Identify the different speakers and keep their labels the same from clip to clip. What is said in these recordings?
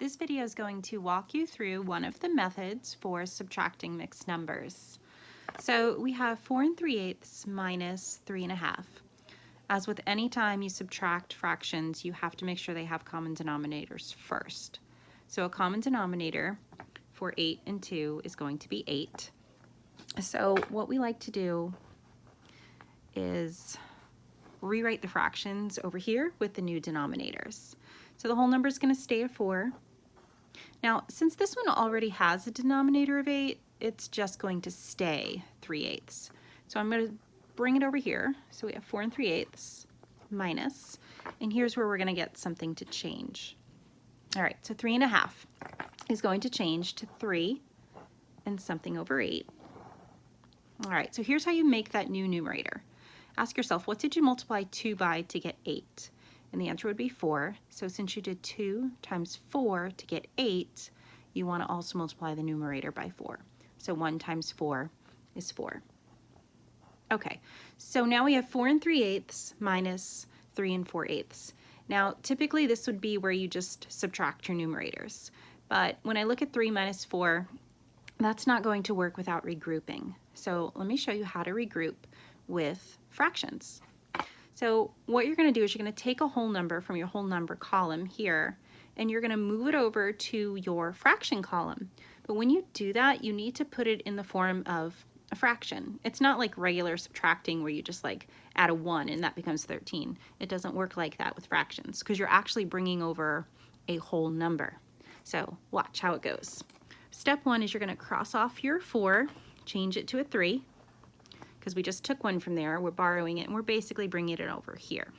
Speaker 1: This video is going to walk you through one of the methods for subtracting mixed numbers. So we have 4 3/8 minus 3 1/2. As with any time you subtract fractions, you have to make sure they have common denominators first. So a common denominator for 8 and 2 is going to be 8. So what we like to do is rewrite the fractions over here with the new denominators. So the whole number is going to stay at 4. Now, since this one already has a denominator of 8, it's just going to stay 3/8. So I'm going to bring it over here. So we have 4 3/8 minus, and here's where we're going to get something to change. All right, so 3 1/2 is going to change to 3 and something over 8. All right, so here's how you make that new numerator. Ask yourself, what did you multiply 2 by to get 8? And the answer would be 4. So since you did 2 times 4 to get 8, you want to also multiply the numerator by 4. So 1 times 4 is 4. Okay, so now we have 4 3/8 minus 3 4/8. Now, typically this would be where you just subtract your numerators. But when I look at 3 minus 4, that's not going to work without regrouping. So let me show you how to regroup with fractions. So what you're going to do is you're going to take a whole number from your whole number column here, and you're going to move it over to your fraction column. But when you do that, you need to put it in the form of a fraction. It's not like regular subtracting where you just like add a 1 and that becomes 13. It doesn't work like that with fractions because you're actually bringing over a whole number. So watch how it goes. Step 1 is you're going to cross off your 4, change it to a 3. Because we just took one from there, we're borrowing it, and we're basically bringing it over here.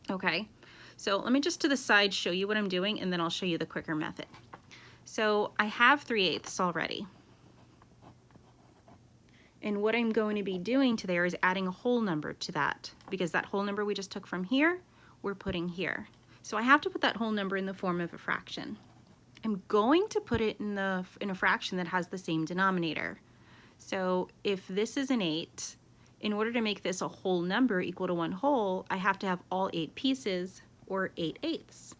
Speaker 1: Okay, so let me just to the side show you what I'm doing, and then I'll show you the quicker method. So I have 3/8 already. And what I'm going to be doing to there is adding a whole number to that, because that whole number we just took from here, we're putting here. So I have to put that whole number in the form of a fraction. I'm going to put it in a fraction that has the same denominator. So if this is an 8, in order to make this a whole number equal to 1 whole, I have to have all 8 pieces, or 8/8.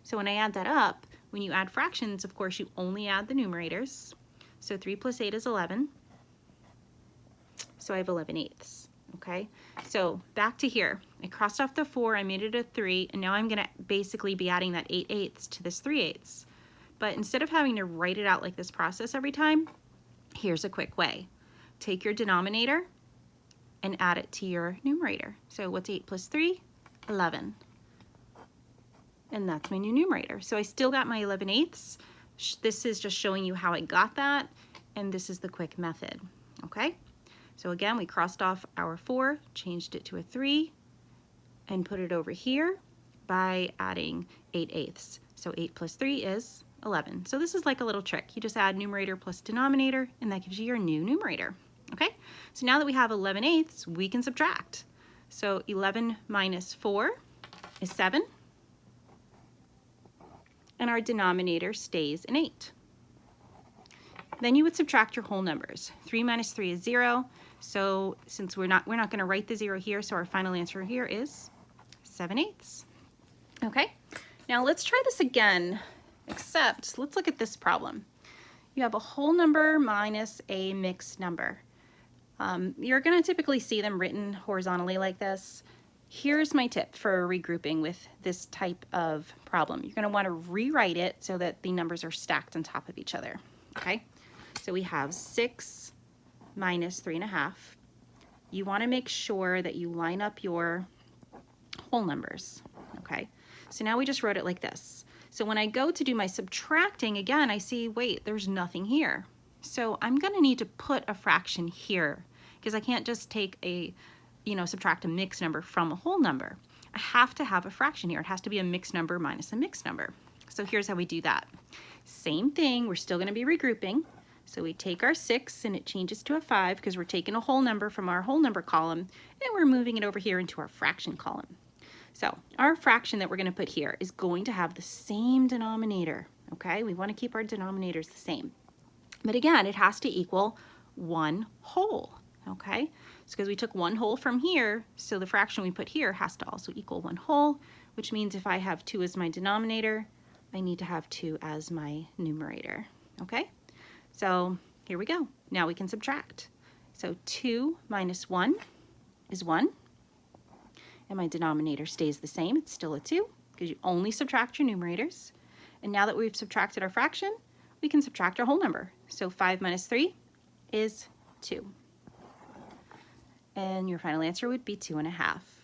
Speaker 1: So when I add that up, when you add fractions, of course, you only add the numerators. So 3 plus 8 is 11. So I have 11/8. Okay, so back to here. I crossed off the 4, I made it a 3, and now I'm going to basically be adding that 8/8 to this 3/8. But instead of having to write it out like this process every time, here's a quick way. Take your denominator and add it to your numerator. So what's 8 plus 3? 11. And that's my new numerator. So I still got my 11/8. This is just showing you how I got that, and this is the quick method. Okay? So again, we crossed off our 4, changed it to a 3, and put it over here by adding 8/8. So 8 plus 3 is 11. So this is like a little trick. You just add numerator plus denominator, and that gives you your new numerator. Okay, so now that we have 11/8, we can subtract. So 11 minus 4 is 7, and our denominator stays an 8. Then you would subtract your whole numbers. 3 minus 3 is 0. So since we're not going to write the 0 here, so our final answer here is 7/8. Okay, now let's try this again. Except, let's look at this problem. You have a whole number minus a mixed number. You're going to typically see them written horizontally like this. Here's my tip for regrouping with this type of problem. You're going to want to rewrite it so that the numbers are stacked on top of each other. Okay, so we have 6 minus 3 1/2. You want to make sure that you line up your whole numbers. Okay, so now we just wrote it like this. So when I go to do my subtracting, again, I see, wait, there's nothing here. So I'm going to need to put a fraction here because I can't just take a, subtract a mixed number from a whole number. I have to have a fraction here. It has to be a mixed number minus a mixed number. So here's how we do that. Same thing, we're still going to be regrouping. So we take our 6 and it changes to a 5 because we're taking a whole number from our whole number column and we're moving it over here into our fraction column. So our fraction that we're going to put here is going to have the same denominator, okay? We want to keep our denominators the same. But again, it has to equal 1 whole, okay? It's because we took 1 whole from here, so the fraction we put here has to also equal 1 whole, which means if I have 2 as my denominator, I need to have 2 as my numerator. Okay, so here we go. Now we can subtract. So 2 minus 1 is 1, and my denominator stays the same. It's still a 2 because you only subtract your numerators. And now that we've subtracted our fraction, we can subtract our whole number. So 5 minus 3 is 2. And your final answer would be 2.5.